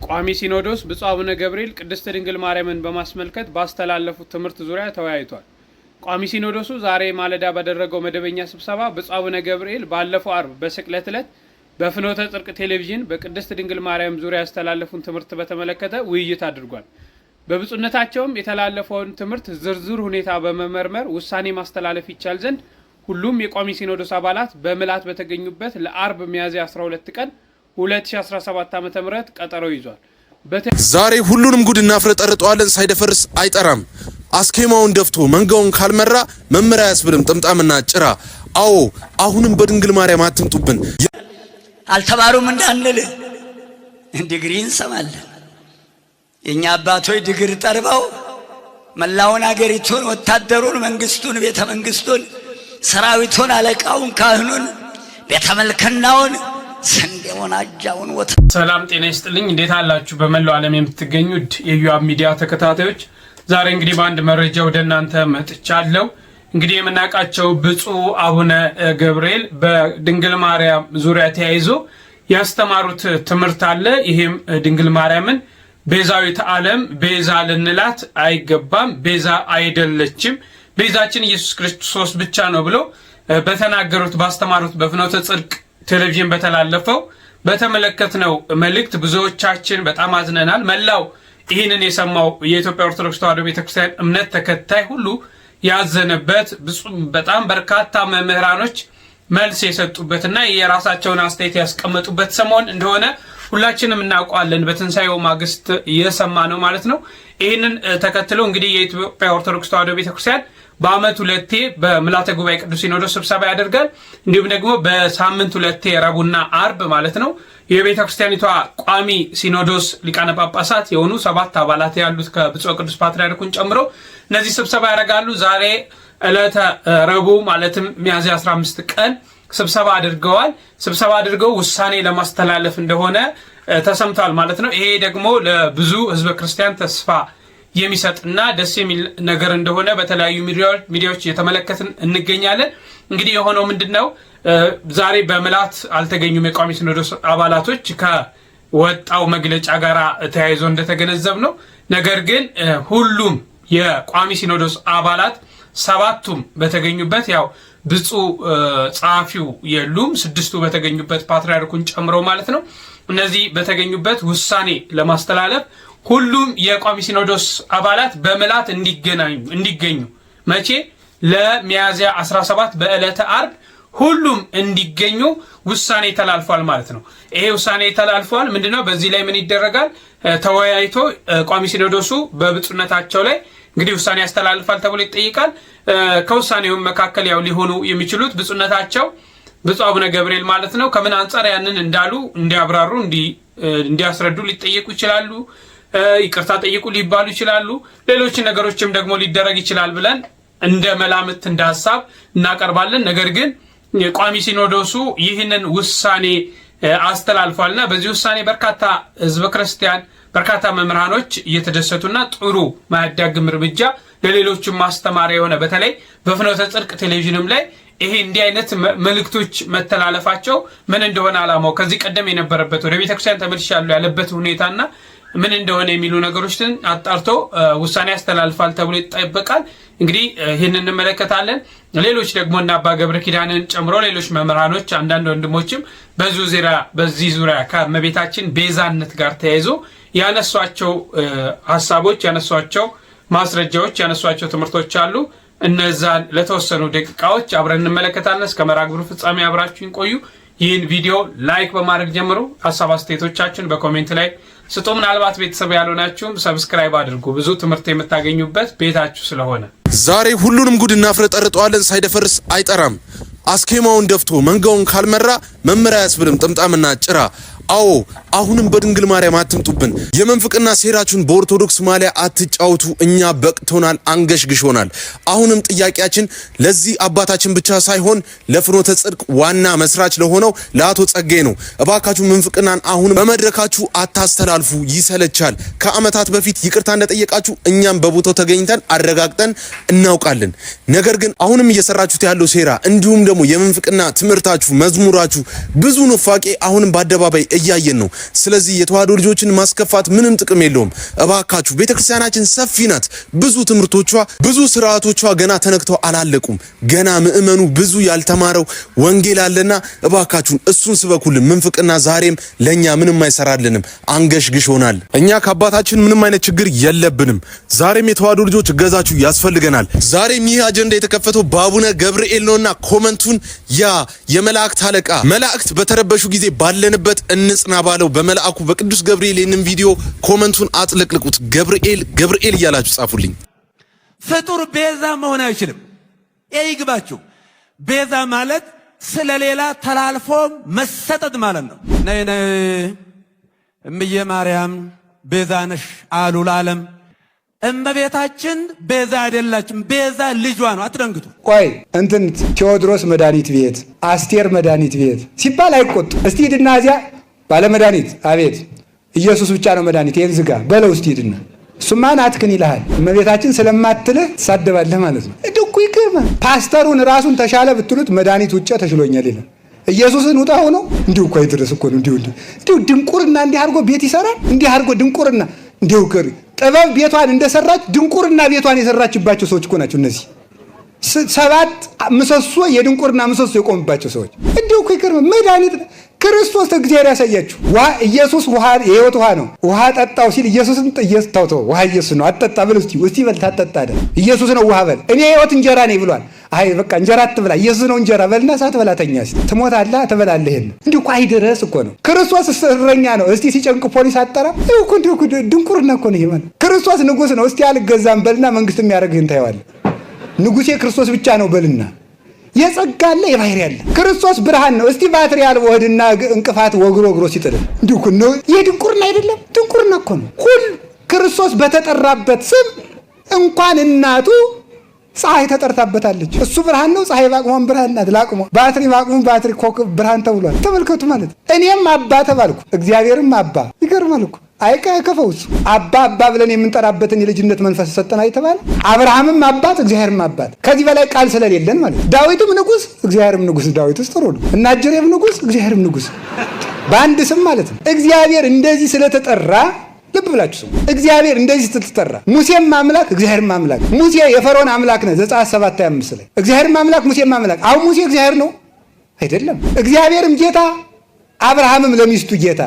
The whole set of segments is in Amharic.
ቋሚ ሲኖዶስ ብፁዕ አቡነ ገብርኤል ቅድስት ድንግል ማርያምን በማስመልከት ባስተላለፉት ትምህርት ዙሪያ ተወያይቷል። ቋሚ ሲኖዶሱ ዛሬ ማለዳ ባደረገው መደበኛ ስብሰባ ብፁዕ አቡነ ገብርኤል ባለፈው አርብ በስቅለት ዕለት በፍኖተ ጽድቅ ቴሌቪዥን በቅድስት ድንግል ማርያም ዙሪያ ያስተላለፉን ትምህርት በተመለከተ ውይይት አድርጓል። በብፁዕነታቸውም የተላለፈውን ትምህርት ዝርዝር ሁኔታ በመመርመር ውሳኔ ማስተላለፍ ይቻል ዘንድ ሁሉም የቋሚ ሲኖዶስ አባላት በምልዓት በተገኙበት ለአርብ ሚያዝያ 12 ቀን 2017 ዓ.ም ቀጠሮ ይዟል። ዛሬ ሁሉንም ጉድ እናፍረጠርጠዋለን፣ ሳይደፈርስ አይጠራም። አስኬማውን ደፍቶ መንጋውን ካልመራ መመሪያ ያስብልም ጥምጣምና ጭራ። አዎ አሁንም በድንግል ማርያም አትምጡብን። አልተማሩም እንዳንል ዲግሪ እንሰማለን። የኛ አባቶች ዲግሪ ጠርበው መላውን አገሪቱን፣ ወታደሩን፣ መንግስቱን፣ ቤተ መንግስቱን፣ ሰራዊቱን፣ አለቃውን፣ ካህኑን፣ ቤተ መልከናውን፣ ስንዴውን፣ አጃውን ወጥ ሰላም ጤና ይስጥልኝ። እንዴት አላችሁ? በመላው ዓለም የምትገኙ የዩአብ ሚዲያ ተከታታዮች ዛሬ እንግዲህ በአንድ መረጃ ወደ እናንተ መጥቻለሁ። እንግዲህ የምናውቃቸው ብፁዕ አቡነ ገብርኤል በድንግል ማርያም ዙሪያ ተያይዞ ያስተማሩት ትምህርት አለ። ይሄም ድንግል ማርያምን ቤዛዊተ ዓለም ቤዛ ልንላት አይገባም፣ ቤዛ አይደለችም፣ ቤዛችን ኢየሱስ ክርስቶስ ብቻ ነው ብሎ በተናገሩት ባስተማሩት በፍኖተ ጽድቅ ቴሌቪዥን በተላለፈው በተመለከትነው መልእክት ብዙዎቻችን በጣም አዝነናል። መላው ይህንን የሰማው የኢትዮጵያ ኦርቶዶክስ ተዋሕዶ ቤተክርስቲያን እምነት ተከታይ ሁሉ ያዘነበት፣ በጣም በርካታ መምህራኖች መልስ የሰጡበትና የራሳቸውን አስተያየት ያስቀመጡበት ሰሞን እንደሆነ ሁላችንም እናውቀዋለን። በትንሳኤው ማግስት የሰማ ነው ማለት ነው። ይህንን ተከትሎ እንግዲህ የኢትዮጵያ ኦርቶዶክስ ተዋሕዶ ቤተክርስቲያን በአመት ሁለቴ በምልዓተ ጉባኤ ቅዱስ ሲኖዶስ ስብሰባ ያደርጋል። እንዲሁም ደግሞ በሳምንት ሁለቴ ረቡዕና አርብ ማለት ነው የቤተ ክርስቲያኒቷ ቋሚ ሲኖዶስ ሊቃነ ጳጳሳት የሆኑ 7 አባላት ያሉት ከብፁዕ ቅዱስ ፓትርያርኩን ጨምሮ እነዚህ ስብሰባ ያደርጋሉ። ዛሬ ዕለተ ረቡዕ ማለትም ሚያዝያ 15 ቀን ስብሰባ አድርገዋል። ስብሰባ አድርገው ውሳኔ ለማስተላለፍ እንደሆነ ተሰምቷል ማለት ነው። ይሄ ደግሞ ለብዙ ህዝበ ክርስቲያን ተስፋ የሚሰጥና ደስ የሚል ነገር እንደሆነ በተለያዩ ሚዲያዎች እየተመለከትን እንገኛለን። እንግዲህ የሆነው ምንድነው? ዛሬ በምልዓት አልተገኙም የቋሚ ሲኖዶስ አባላቶች ከወጣው መግለጫ ጋር ተያይዞ እንደተገነዘብ ነው። ነገር ግን ሁሉም የቋሚ ሲኖዶስ አባላት 7ቱም በተገኙበት ያው ብፁዕ ጸሐፊው የሉም፣ 6ቱ በተገኙበት ፓትርያርኩን ጨምሮ ማለት ነው። እነዚህ በተገኙበት ውሳኔ ለማስተላለፍ ሁሉም የቋሚ ሲኖዶስ አባላት በምልዓት እንዲገኙ መቼ ለሚያዝያ 17 በዕለተ አርብ ሁሉም እንዲገኙ ውሳኔ ተላልፏል ማለት ነው። ይሄ ውሳኔ ተላልፏል። ምንድነው? በዚህ ላይ ምን ይደረጋል? ተወያይቶ ቋሚ ሲኖዶሱ በብፁዕነታቸው ላይ እንግዲህ ውሳኔ ያስተላልፋል ተብሎ ይጠይቃል። ከውሳኔውም መካከል ያው ሊሆኑ የሚችሉት ብፁዕነታቸው ብፁዕ አቡነ ገብርኤል ማለት ነው ከምን አንጻር ያንን እንዳሉ እንዲያብራሩ እንዲያስረዱ ሊጠየቁ ይችላሉ። ይቅርታ ጠይቁ ሊባሉ ይችላሉ። ሌሎች ነገሮችም ደግሞ ሊደረግ ይችላል ብለን እንደ መላምት እንደ ሐሳብ እናቀርባለን። ነገር ግን ቋሚ ሲኖዶሱ ይህንን ውሳኔ አስተላልፏልና በዚህ ውሳኔ በርካታ ህዝበ ክርስቲያን በርካታ መምህራኖች እየተደሰቱና ጥሩ ማያዳግም እርምጃ ለሌሎችም ማስተማሪያ የሆነ በተለይ በፍኖተ ጽድቅ ቴሌቪዥንም ላይ ይሄ እንዲህ አይነት መልእክቶች መተላለፋቸው ምን እንደሆነ አላማው ከዚህ ቀደም የነበረበት ወደ ቤተክርስቲያን ተመልሻለሁ ያለበት ሁኔታና ምን እንደሆነ የሚሉ ነገሮችን አጣርቶ ውሳኔ ያስተላልፋል ተብሎ ይጠበቃል። እንግዲህ ይህንን እንመለከታለን። ሌሎች ደግሞ እና አባ ገብረ ኪዳንን ጨምሮ ሌሎች መምህራኖች አንዳንድ ወንድሞችም በዚህ ዙሪያ ከእመቤታችን ቤዛነት ጋር ተያይዞ ያነሷቸው ሐሳቦች፣ ያነሷቸው ማስረጃዎች፣ ያነሷቸው ትምህርቶች አሉ። እነዛን ለተወሰኑ ደቂቃዎች አብረን እንመለከታለን። እስከ መርሐ ግብሩ ፍጻሜ አብራችሁን ቆዩ። ይህን ቪዲዮ ላይክ በማድረግ ጀምሩ። ሐሳብ አስተያየቶቻችሁን በኮሜንት ላይ ስጡ። ምናልባት ቤተሰብ ያልሆናችሁም ሰብስክራይብ አድርጉ። ብዙ ትምህርት የምታገኙበት ቤታችሁ ስለሆነ ዛሬ ሁሉንም ጉድ እናፍረጠርጠዋለን፣ ሳይደፈርስ አይጠራም። አስኬማውን ደፍቶ መንጋውን ካልመራ መመሪያ ያስብልም ጥምጣምና ጭራ። አዎ አሁንም በድንግል ማርያም አትምጡብን። የመንፍቅና ሴራችሁን በኦርቶዶክስ ማሊያ አትጫውቱ። እኛ በቅቶናል፣ አንገሽግሾናል። አሁንም ጥያቄያችን ለዚህ አባታችን ብቻ ሳይሆን ለፍኖተ ጽድቅ ዋና መስራች ለሆነው ለአቶ ጸጋዬ ነው። እባካችሁ መንፍቅናን አሁን በመድረካችሁ አታስተላልፉ። ስታልፉ ይሰለቻል። ከአመታት በፊት ይቅርታ እንደጠየቃችሁ እኛም በቦታው ተገኝተን አረጋግጠን እናውቃለን። ነገር ግን አሁንም እየሰራችሁት ያለው ሴራ እንዲሁም ደግሞ የምንፍቅና ትምህርታችሁ፣ መዝሙራችሁ ብዙ ኑፋቄ አሁንም በአደባባይ እያየን ነው። ስለዚህ የተዋህዶ ልጆችን ማስከፋት ምንም ጥቅም የለውም። እባካችሁ ቤተክርስቲያናችን ሰፊ ናት። ብዙ ትምህርቶቿ፣ ብዙ ስርዓቶቿ ገና ተነክተው አላለቁም። ገና ምእመኑ ብዙ ያልተማረው ወንጌል አለና እባካችሁን እሱን ስበኩልን። ምንፍቅና ዛሬም ለኛ ምንም አይሰራልንም፣ አንገሽግሽ ሆናል። እኛ ከአባታችን ምንም አይነት ችግር የለብንም። ዛሬም የተዋህዶ ልጆች እገዛችሁ ያስፈልገናል። ዛሬም ይህ አጀንዳ የተከፈተው በአቡነ ገብርኤል ነውና ኮመንቱን ያ የመላእክት አለቃ መላእክት በተረበሹ ጊዜ ባለንበት እንጽና ባለው በመልአኩ በቅዱስ ገብርኤል ይህንን ቪዲዮ ኮመንቱን አጥለቅልቁት። ገብርኤል ገብርኤል እያላችሁ ጻፉልኝ። ፍጡር ቤዛ መሆን አይችልም። ይግባችሁ። ቤዛ ማለት ስለሌላ ተላልፎ መሰጠት ማለት ነው። ነይ ነይ እምዬ ማርያም ቤዛ ነሽ አሉ ለዓለም። እመቤታችን ቤዛ አይደላችም። ቤዛ ልጇ ነው። አትደንግጡ። ቆይ እንትን ቴዎድሮስ መድኃኒት ቤት፣ አስቴር መድኃኒት ቤት ሲባል አይቆጡ። እስቲ ሂድና እዚያ ባለ መድኃኒት አቤት ኢየሱስ ብቻ ነው መድኃኒት፣ ይሄን ዝጋ በለው እስቲ ሂድና። እሱማ ናትክን ይልሃል። እመቤታችን ስለማትልህ ትሳደባለህ ማለት ነው። እድኩ ይገርማል። ፓስተሩን ራሱን ተሻለ ብትሉት መድኃኒት ውጭ ተሽሎኛል ይላል። ኢየሱስን ውጣ ሆኖ እንዲሁ እኮ አይደረስ እኮ ነው። እንዲሁ ድንቁርና እንዲህ አድርጎ ቤት ይሰራል። እንዲህ አድርጎ ድንቁርና እንዲሁ ከሪ ጥበብ ቤቷን እንደሰራች ድንቁርና ቤቷን የሰራችባቸው ሰዎች እኮ ናቸው እነዚህ 7 ምሰሶ የድንቁርና ምሰሶ የቆምባቸው ሰዎች። እንዲሁ እኮ ይገርማል። መድኃኒት ክርስቶስ እግዚአብሔር ያሳያችሁ። ውሃ ኢየሱስ ውሃ የህይወት ውሃ ነው። ውሃ ጠጣው ሲል ኢየሱስን ተው ውሃ ኢየሱስ ነው አትጠጣ ብል እስቲ በል ታጠጣ አይደል ኢየሱስ ነው ውሃ በል። እኔ የህይወት እንጀራ ነኝ ብሏል። አይ በቃ እንጀራ አትብላ ኢየሱስ ነው እንጀራ በልና ሳትበላ ተኛ። እስቲ ትሞታለህ ትበላለህ። ይሄን እንዲሁ እኮ አይደረስ እኮ ነው። ክርስቶስ እረኛ ነው። እስቲ ሲጨንቅ ፖሊስ አጠራ እኮ እንዲሁ ድንቁርና እኮ ነው። ይሄ ማለት ክርስቶስ ንጉስ ነው። እስቲ አልገዛም በልና መንግስት የሚያደርግህን ታየዋለህ። ንጉሴ ክርስቶስ ብቻ ነው በልና የጸጋለ የባህር ያለ ክርስቶስ ብርሃን ነው። እስቲ ባትሪ ያልበው ሆድና እንቅፋት ወግሮ ሲጥል እንዲሁ እኮ ነው። የድንቁርና አይደለም ድንቁርና እኮ ነው። ሁሉ ክርስቶስ በተጠራበት ስም እንኳን እናቱ ፀሐይ ተጠርታበታለች። እሱ ብርሃን ነው። ፀሐይ ባቅሟን ብርሃን ናት። ላቅሟ ባትሪ ባቅሙ ባትሪ ኮከብ ብርሃን ተብሏል። ተመልከቱ ማለት እኔም አባ ተባልኩ እግዚአብሔርም አባ። ይገርማል እኮ አይከፈውስ አባ ብለን የምንጠራበትን የልጅነት መንፈስ ሰጠና አይተባለ። አብርሃምም አባት እግዚአብሔርም አባት። ከዚህ በላይ ቃል ስለሌለን ማለት ዳዊትም ንጉስ እግዚአብሔርም ንጉስ። ዳዊትስ ጥሩ ነው። እና ጀሬም ንጉስ እግዚአብሔርም ንጉስ በአንድ ስም ማለት ነው። እግዚአብሔር እንደዚህ ስለተጠራ ልብ ብላችሁ ስሙ። እግዚአብሔር እንደዚህ ስለተጠራ ሙሴም አምላክ እግዚአብሔርም አምላክ። ሙሴ የፈርዖን አምላክ ነው ዘጸአት 7:25 ላይ እግዚአብሔርም አምላክ ሙሴም አምላክ። አሁን ሙሴ እግዚአብሔር ነው አይደለም። እግዚአብሔርም ጌታ አብርሃምም ለሚስቱ ጌታ።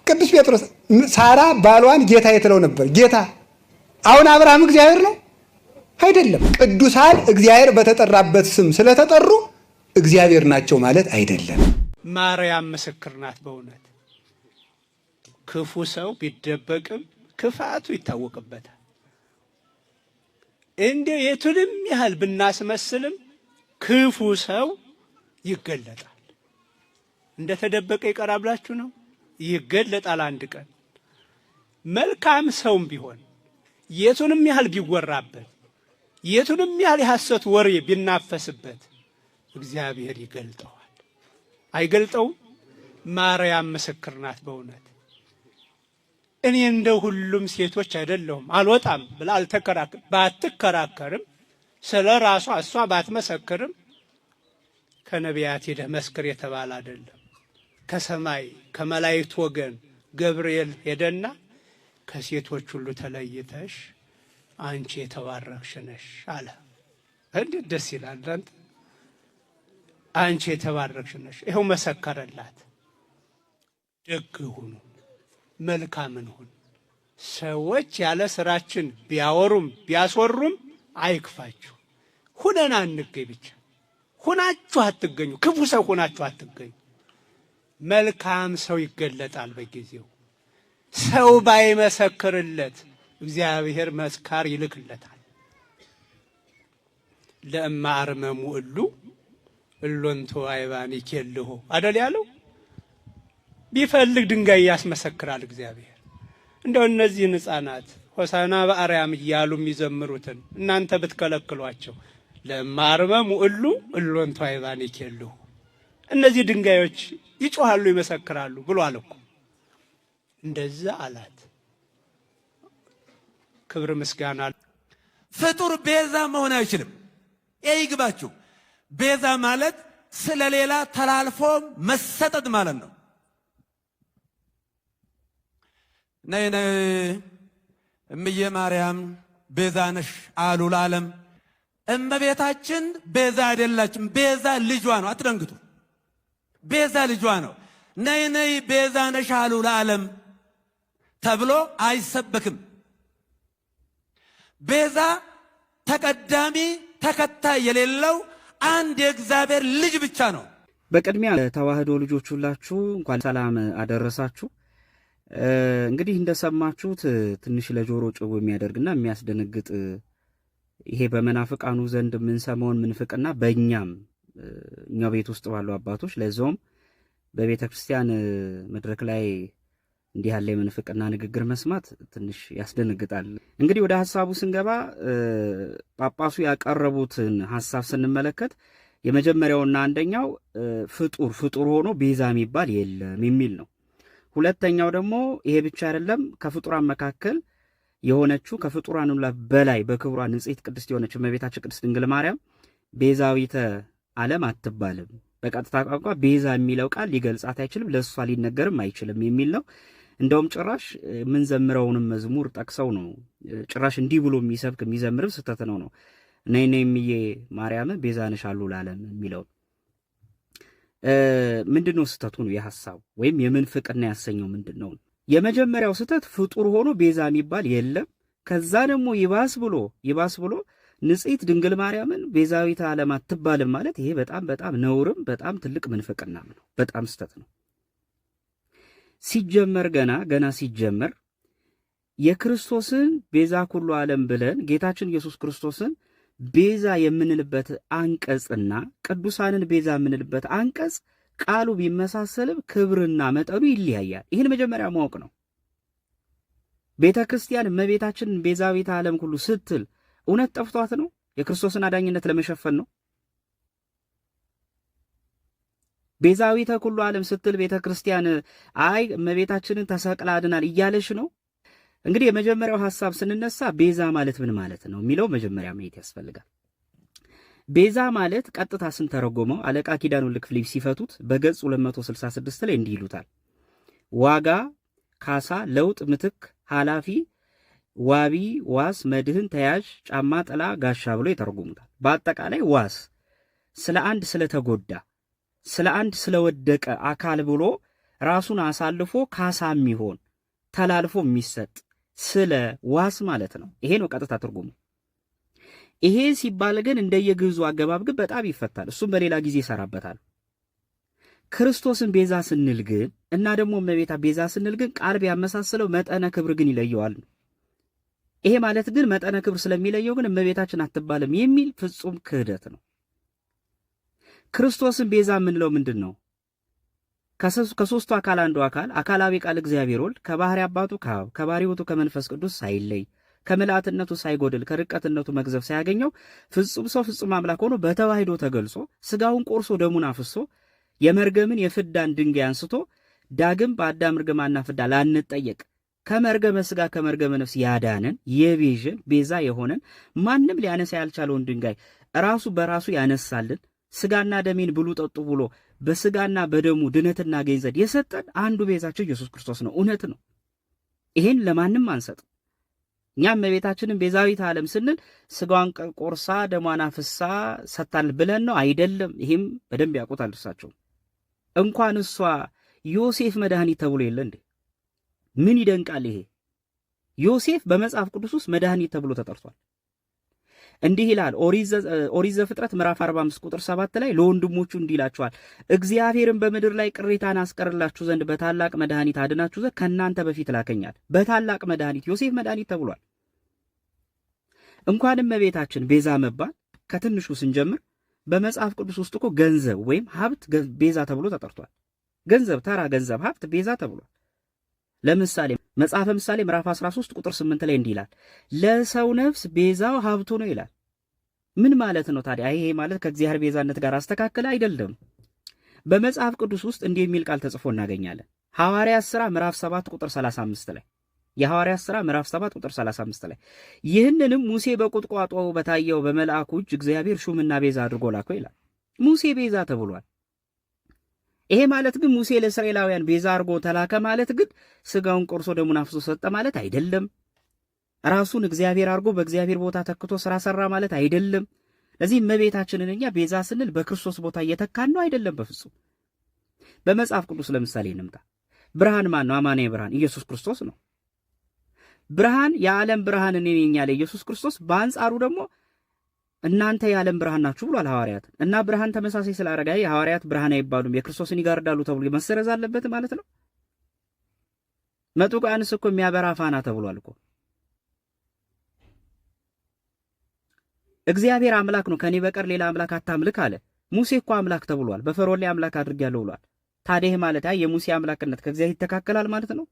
ቅዱስ ጴጥሮስ ሳራ ባሏን ጌታ የትለው ነበር ጌታ። አሁን አብርሃም እግዚአብሔር ነው አይደለም። ቅዱሳን እግዚአብሔር በተጠራበት ስም ስለተጠሩ እግዚአብሔር ናቸው ማለት አይደለም። ማርያም ምስክር ናት። በእውነት ክፉ ሰው ቢደበቅም ክፋቱ ይታወቅበታል። እንዲሁ የቱንም ያህል ብናስመስልም ክፉ ሰው ይገለጣል። እንደተደበቀ ይቀራብላችሁ ነው ይገለጣል አንድ ቀን። መልካም ሰውም ቢሆን የቱንም ያህል ቢወራበት የቱንም ያህል የሐሰት ወሬ ቢናፈስበት እግዚአብሔር ይገልጠዋል። አይገልጠውም? ማርያም ምስክር ናት። በእውነት እኔ እንደ ሁሉም ሴቶች አይደለሁም አልወጣም ብላ ባትከራከርም ስለ ራሷ እሷ ባትመሰክርም ከነቢያት ሄደህ መስክር የተባለ አይደለም። ከሰማይ ከመላእክት ወገን ገብርኤል ሄደና ከሴቶች ሁሉ ተለይተሽ አንቺ የተባረክሽ ነሽ አለ። እንዴት ደስ ይላል! አንቺ የተባረክሽ ነሽ። ይኸው መሰከረላት። ደግ ሁኑ፣ መልካምን ሁኑ። ሰዎች ያለ ስራችን ቢያወሩም ቢያስወሩም አይክፋችሁ። ሁነን አንገኝ ብቻ። ሁናችሁ አትገኙ። ክፉ ሰው ሁናችሁ አትገኙ። መልካም ሰው ይገለጣል በጊዜው። ሰው ባይመሰክርለት እግዚአብሔር መስካር ይልክለታል። ለእማ አርመሙ እሎንቶ አይባን ይኬልሁ አደል ያለው። ቢፈልግ ድንጋይ ያስመሰክራል እግዚአብሔር። እንደው እነዚህን ሕፃናት ሆሳና በአርያም እያሉ የሚዘምሩትን እናንተ ብትከለክሏቸው ለእማ አርመሙ እሎንቶ አይባን ይኬልሁ እነዚህ ድንጋዮች ይጮሃሉ ይመሰክራሉ ብሏል እኮ። እንደዛ አላት። ክብር ምስጋና። ፍጡር ቤዛ መሆን አይችልም። ይግባችሁ። ቤዛ ማለት ስለሌላ ተላልፎ መሰጠት ማለት ነው። ነይ ነይ እምዬ ማርያም ቤዛ ነሽ አሉ ለዓለም። እመቤታችን ቤዛ አይደላችም። ቤዛ ልጇ ነው። አትደንግጡ። ቤዛ ልጇ ነው። ነይ ነይ ቤዛ ነሽ አሉ ለዓለም ተብሎ አይሰበክም። ቤዛ ተቀዳሚ ተከታይ የሌለው አንድ የእግዚአብሔር ልጅ ብቻ ነው። በቅድሚያ ተዋህዶ ልጆች ሁላችሁ እንኳን ሰላም አደረሳችሁ። እንግዲህ እንደሰማችሁት ትንሽ ለጆሮ ጭው የሚያደርግና የሚያስደነግጥ ይሄ በመናፍቃኑ ዘንድ የምንሰማውን ምንፍቅና በእኛም እኛው ቤት ውስጥ ባሉ አባቶች ለዛውም በቤተ ክርስቲያን መድረክ ላይ እንዲህ ያለ የምንፍቅና ንግግር መስማት ትንሽ ያስደነግጣል። እንግዲህ ወደ ሐሳቡ ስንገባ ጳጳሱ ያቀረቡትን ሐሳብ ስንመለከት የመጀመሪያውና አንደኛው ፍጡር ሆኖ ቤዛ የሚባል የለም የሚል ነው። ሁለተኛው ደግሞ ይሄ ብቻ አይደለም፣ ከፍጡራን መካከል የሆነችው ከፍጡራን ሁሉ በላይ በክብሯ ንጽሕት ቅድስት የሆነች እመቤታችን ቅድስት ድንግል ማርያም ቤዛዊተ ዓለም አትባልም። በቀጥታ ቋንቋ ቤዛ የሚለው ቃል ሊገልጻት አይችልም፣ ለእሷ ሊነገርም አይችልም የሚል ነው። እንደውም ጭራሽ የምንዘምረውንም መዝሙር ጠቅሰው ነው ጭራሽ እንዲህ ብሎ የሚሰብክ የሚዘምርም ስህተት ነው ነይ ነይ እምዬ ማርያም ቤዛ ነሽ አሉ ለዓለም የሚለው ምንድን ነው ስህተቱ? ነው የሐሳቡ ወይም የምንፍቅና ያሰኘው ምንድን ነው? የመጀመሪያው ስህተት ፍጡር ሆኖ ቤዛ የሚባል የለም። ከዛ ደግሞ ይባስ ብሎ ንጽሕት ድንግል ማርያምን ቤዛዊተ ዓለም አትባልም ማለት ይሄ በጣም በጣም ነውርም በጣም ትልቅ ምንፍቅናም ነው። በጣም ስህተት ነው። ገና ሲጀመር የክርስቶስን ቤዛ ኩሉ ዓለም ብለን ጌታችን ኢየሱስ ክርስቶስን ቤዛ የምንልበት አንቀጽና ቅዱሳንን ቤዛ የምንልበት አንቀጽ ቃሉ ቢመሳሰልም ክብርና መጠኑ ይለያያል። ይህን መጀመሪያ ማወቅ ነው። ቤተ ክርስቲያን እመቤታችንን ቤዛዊተ ዓለም ሁሉ ስትል እውነት ጠፍቷት ነው? የክርስቶስን አዳኝነት ለመሸፈን ነው? ቤዛዊተ ኩሉ ዓለም ስትል ቤተ ክርስቲያን አይ እመቤታችንን ተሰቅላ አድናል እያለሽ ነው? እንግዲህ የመጀመሪያው ሐሳብ ስንነሳ ቤዛ ማለት ምን ማለት ነው የሚለው መጀመሪያ ማየት ያስፈልጋል። ቤዛ ማለት ቀጥታ ስንተረጎመው አለቃ ኪዳኑ ልክፍሊፕ ሲፈቱት በገጽ 266 ላይ እንዲህ ይሉታል። ዋጋ፣ ካሳ፣ ለውጥ፣ ምትክ፣ ኃላፊ፣ ዋቢ፣ ዋስ፣ መድህን፣ ተያዥ፣ ጫማ፣ ጥላ፣ ጋሻ ብሎ ይተረጉሙታል። በአጠቃላይ ዋስ ስለ አንድ ስለተጎዳ ስለ አንድ ስለወደቀ አካል ብሎ ራሱን አሳልፎ ካሳ የሚሆን ተላልፎ የሚሰጥ ስለ ዋስ ማለት ነው። ይሄ ነው ቀጥታ ትርጉሙ። ይሄ ሲባል ግን እንደየግዕዙ አገባብ ግን በጣም ይፈታል። እሱም በሌላ ጊዜ ይሰራበታል። ክርስቶስን ቤዛ ስንል ግን እና ደግሞ እመቤታ ቤዛ ስንል ግን ቃል ቢያመሳስለው መጠነ ክብር ግን ይለየዋል። ይሄ ማለት ግን መጠነ ክብር ስለሚለየው ግን እመቤታችን አትባልም የሚል ፍጹም ክህደት ነው። ክርስቶስን ቤዛ የምንለው ምንድን ነው? ከሦስቱ አካል አንዱ አካላዊ ቃል እግዚአብሔር ወልድ ከባሕርይ አባቱ ከአብ ከባሕርይ ሕይወቱ ከመንፈስ ቅዱስ ሳይለይ ከምልአትነቱ ሳይጎድል ከርቀትነቱ መግዘፍ ሳያገኘው ፍጹም ሰው ፍጹም አምላክ ሆኖ በተዋሕዶ ተገልጾ ሥጋውን ቆርሶ ደሙን አፍሶ የመርገምን የፍዳን ድንጋይ አንስቶ ዳግም በአዳም ርግማና ፍዳ ላንጠየቅ ከመርገመ ሥጋ ከመርገመ ነፍስ ያዳነን የቤዥን ቤዛ የሆነን ማንም ሊያነሳ ያልቻለውን ድንጋይ ራሱ በራሱ ያነሳልን ሥጋና ደሜን ብሉ ጠጡ ብሎ በሥጋና በደሙ ድነትና እናገኝ ዘንድ የሰጠን አንዱ ቤዛችን ኢየሱስ ክርስቶስ ነው። እውነት ነው። ይሄን ለማንም አንሰጥ። እኛም እመቤታችንን ቤዛዊተ ዓለም ስንል ሥጋዋን ቆርሳ ደሟን አፍሳ ሰጥታል ብለን ነው አይደለም። ይሄም በደንብ ያውቁታል እርሳቸው። እንኳን እሷ ዮሴፍ መድኃኒት ተብሎ የለ እንዴ? ምን ይደንቃል ይሄ! ዮሴፍ በመጽሐፍ ቅዱስ ውስጥ መድኃኒት ተብሎ ተጠርቷል። እንዲህ ይላል ኦሪት ዘፍጥረት ምዕራፍ 45 ቁጥር 7 ላይ ለወንድሞቹ እንዲህ ይላቸዋል፣ እግዚአብሔርን በምድር ላይ ቅሬታን አስቀርላችሁ ዘንድ በታላቅ መድኃኒት አድናችሁ ዘንድ ከእናንተ በፊት ላከኛል። በታላቅ መድኃኒት ዮሴፍ መድኃኒት ተብሏል። እንኳንም እመቤታችን ቤዛ መባል ከትንሹ ስንጀምር በመጽሐፍ ቅዱስ ውስጥ እኮ ገንዘብ ወይም ሀብት ቤዛ ተብሎ ተጠርቷል። ገንዘብ፣ ተራ ገንዘብ፣ ሀብት ቤዛ ተብሏል። ለምሳሌ መጽሐፈ ምሳሌ ምዕራፍ 13 ቁጥር 8 ላይ እንዲህ ይላል፣ ለሰው ነፍስ ቤዛው ሀብቱ ነው ይላል። ምን ማለት ነው ታዲያ? ይሄ ማለት ከእግዚአብሔር ቤዛነት ጋር አስተካከለ አይደለም። በመጽሐፍ ቅዱስ ውስጥ እንዲህ የሚል ቃል ተጽፎ እናገኛለን። ሐዋርያት ሥራ ምዕራፍ 7 ቁጥር 35 ላይ የሐዋርያት ሥራ ምዕራፍ 7 ቁጥር 35 ላይ ይህንንም ሙሴ በቁጥቋጦ በታየው በመልአኩ እጅ እግዚአብሔር ሹምና ቤዛ አድርጎ ላከው ይላል። ሙሴ ቤዛ ተብሏል። ይሄ ማለት ግን ሙሴ ለእስራኤላውያን ቤዛ አድርጎ ተላከ ማለት ግን ስጋውን ቆርሶ ደሙን አፍሶ ሰጠ ማለት አይደለም። ራሱን እግዚአብሔር አድርጎ በእግዚአብሔር ቦታ ተክቶ ስራ ሰራ ማለት አይደለም። ለዚህ እመቤታችንን እኛ ቤዛ ስንል በክርስቶስ ቦታ እየተካን ነው አይደለም፣ በፍጹም። በመጽሐፍ ቅዱስ ለምሳሌ እንምጣ። ብርሃን ማን ነው? አማኔ ብርሃን ኢየሱስ ክርስቶስ ነው። ብርሃን የዓለም ብርሃን እኔ ነኝ ያለ ኢየሱስ ክርስቶስ በአንጻሩ ደግሞ እናንተ የዓለም ብርሃን ናችሁ ብሏል ሐዋርያትን። እና ብርሃን ተመሳሳይ ስላደረገ የሐዋርያት ብርሃን አይባሉም የክርስቶስን ይጋርዳሉ ተብሎ መሰረዝ አለበት ማለት ነው። መጥምቁ ዮሐንስ እኮ የሚያበራ ፋና ተብሏል እኮ። እግዚአብሔር አምላክ ነው፣ ከኔ በቀር ሌላ አምላክ አታምልክ አለ። ሙሴ እኮ አምላክ ተብሏል። በፈርዖን ላይ አምላክ አድርጌያለሁ ብሏል። ታዲያ ማለት የሙሴ አምላክነት ከእግዚአብሔር ይተካከላል ማለት ነው?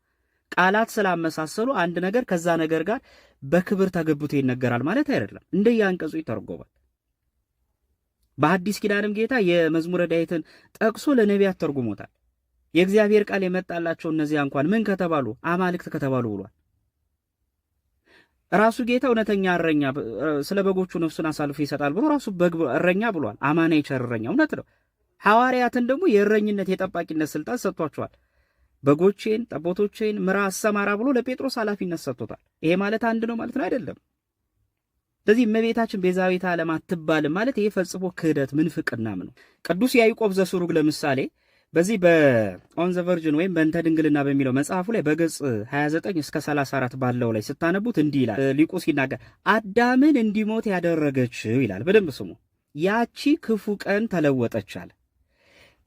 ቃላት ስላመሳሰሉ አንድ ነገር ከዛ ነገር ጋር በክብር ተገብቶ ይነገራል ማለት አይደለም። እንደየአንቀጹ ይተረጎማል። በአዲስ ኪዳንም ጌታ የመዝሙረ ዳዊትን ጠቅሶ ለነቢያት ተርጉሞታል። የእግዚአብሔር ቃል የመጣላቸው እነዚያ እንኳን ምን ከተባሉ አማልክት ከተባሉ ብሏል። ራሱ ጌታ እውነተኛ እረኛ ስለ በጎቹ ነፍሱን አሳልፎ ይሰጣል ብሎ ራሱ በግ እረኛ ብሏል። አማናዊ ቸር እረኛ እውነት ነው። ሐዋርያትን ደግሞ የእረኝነት የጠባቂነት ስልጣን ሰጥቷቸዋል። በጎቼን ጠቦቶቼን ምራ አሰማራ ብሎ ለጴጥሮስ ኃላፊነት ሰጥቶታል። ይሄ ማለት አንድ ነው ማለት ነው አይደለም። ስለዚህ እመቤታችን ቤዛዊተ ዓለም አትባልም ማለት ይሄ ፈጽሞ ክህደት ምንፍቅናም ነው። ቅዱስ ያዕቆብ ዘስሩግ ለምሳሌ በዚህ በኦን ዘ ቨርጅን ወይም በእንተ ድንግልና በሚለው መጽሐፉ ላይ በገጽ 29 እስከ 34 ባለው ላይ ስታነቡት እንዲህ ይላል። ሊቁ ሲናገር አዳምን እንዲሞት ያደረገችው ይላል። በደንብ ስሙ። ያቺ ክፉ ቀን ተለወጠች አለ።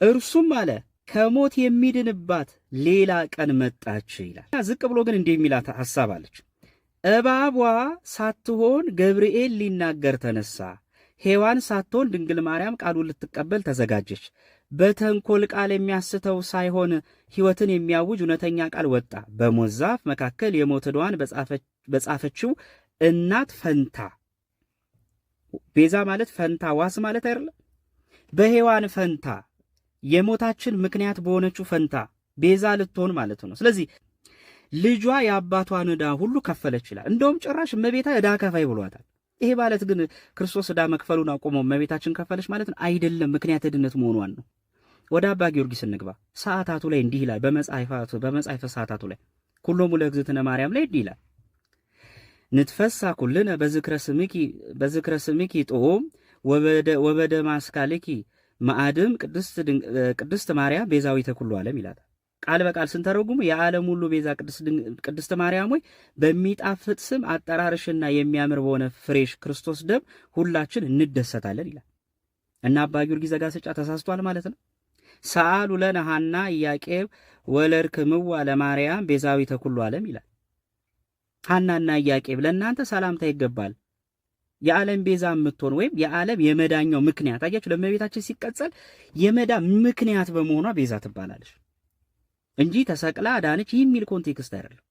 እርሱም አለ ከሞት የሚድንባት ሌላ ቀን መጣች ይላል። ዝቅ ብሎ ግን እንዲህ የሚላት ሐሳብ አለች። እባቧ ሳትሆን ገብርኤል ሊናገር ተነሳ። ሔዋን ሳትሆን ድንግል ማርያም ቃሉን ልትቀበል ተዘጋጀች። በተንኮል ቃል የሚያስተው ሳይሆን ሕይወትን የሚያውጅ እውነተኛ ቃል ወጣ። በሞት ዛፍ መካከል የሞት ዕዳዋን በጻፈችው እናት ፈንታ። ቤዛ ማለት ፈንታ ዋስ ማለት አይደለም። በሔዋን ፈንታ የሞታችን ምክንያት በሆነችው ፈንታ ቤዛ ልትሆን ማለት ነው። ስለዚህ ልጇ የአባቷን ዕዳ ሁሉ ከፈለች ይላል። እንደውም ጭራሽ እመቤታ ዕዳ ከፋይ ብሏታል። ይሄ ማለት ግን ክርስቶስ ዕዳ መክፈሉን አቆሞ እመቤታችን ከፈለች ማለት ነው አይደለም። ምክንያት ድነት መሆኗን ነው። ወደ አባ ጊዮርጊስ እንግባ። ሰዓታቱ ላይ እንዲህ ይላል። በመጽሐፈ ሰዓታቱ ላይ ኩሎሙ ለእግዝእትነ ማርያም ላይ እንዲህ ይላል። ንትፈሳ ኩልነ በዝክረ ስምኪ ጦም ወበደ ማስካልኪ ማዕድም ቅድስት ማርያም ቤዛዊተ ኩሉ ዓለም ይላል። ቃል በቃል ስንተረጉሙ የዓለም ሁሉ ቤዛ ቅድስት ማርያም ሆይ በሚጣፍጥ ስም አጠራርሽና የሚያምር በሆነ ፍሬሽ ክርስቶስ ደም ሁላችን እንደሰታለን ይላል እና አባ ጊዮርጊስ ዘጋስጫ ተሳስቷል ማለት ነው። ሰአሉ ለነ ሐና ኢያቄም ወለድክምዋ ለማርያም ቤዛዊተ ኩሉ ዓለም ይላል። ሐናና ኢያቄም ለእናንተ ሰላምታ ይገባል። የዓለም ቤዛ የምትሆን ወይም የዓለም የመዳኛው ምክንያት አያችሁ፣ ለእመቤታችን ሲቀጸል የመዳን ምክንያት በመሆኗ ቤዛ ትባላለች እንጂ ተሰቅላ ዳነች የሚል ኮንቴክስት አይደለም።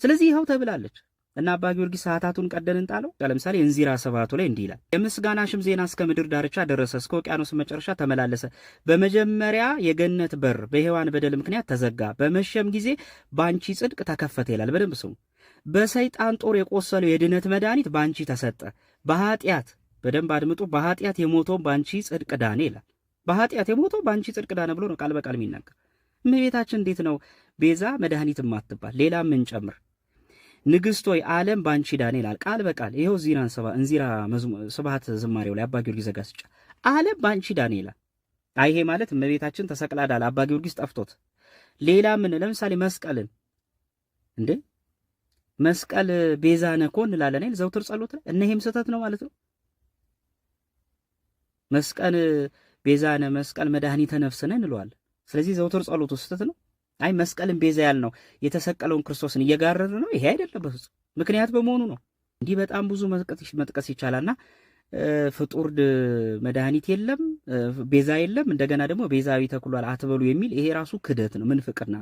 ስለዚህ ይኸው ተብላለች እና አባ ጊዮርጊስ ሰዓታቱን ቀደን እንጣለው። ለምሳሌ እንዚራ ሰባቱ ላይ እንዲህ ይላል። የምስጋናሽም ዜና እስከ ምድር ዳርቻ ደረሰ፣ እስከ ውቅያኖስ መጨረሻ ተመላለሰ። በመጀመሪያ የገነት በር በሔዋን በደል ምክንያት ተዘጋ፣ በመሸም ጊዜ በአንቺ ጽድቅ ተከፈተ ይላል። በደንብ ስሙ። በሰይጣን ጦር የቆሰለው የድነት መድኃኒት በአንቺ ተሰጠ። በኃጢአት በደንብ አድምጡ። በኃጢአት የሞተውን በአንቺ ጽድቅ ዳነ ይላል። በኃጢአት የሞተው በአንቺ ጽድቅ ዳነ ብሎ ነው ቃል በቃል የሚናገር። እመቤታችን እንዴት ነው ቤዛ መድኃኒት ማትባል? ሌላ ምን ጨምር? ንግሥት ሆይ ዓለም ባንቺ ዳነ ይላል ቃል በቃል። ይኸው እንዚራ ስብሐት ዝማሬው ላይ አባ ጊዮርጊስ ዘጋስጫ ዓለም ባንቺ ዳነ ይላል። ይሄ ማለት እመቤታችን ተሰቅላ ዳለ አባ ጊዮርጊስ ጠፍቶት። ሌላ ምን? ለምሳሌ መስቀልን እንዴ መስቀል ቤዛ ነኮ እንላለን አይደል? ዘውትር ጸሎት ላይ እነሄም ስህተት ነው ማለት ነው። መስቀል ቤዛ ነ መስቀል መድኃኒተ ነፍስ ነን እንለዋለን። ስለዚህ ዘውትር ጸሎቱ ስህተት ነው። አይ መስቀልን ቤዛ ያልነው የተሰቀለውን ክርስቶስን እየጋረረ ነው። ይሄ አይደለም በፍጹም ምክንያት በመሆኑ ነው። እንዲህ በጣም ብዙ መጥቀስ ይቻላልና ፍጡር መድኃኒት የለም፣ ቤዛ የለም። እንደገና ደግሞ ቤዛዊተ ኩሉ አትበሉ የሚል ይሄ ራሱ ክደት ነው፣ ምንፍቅና ነው።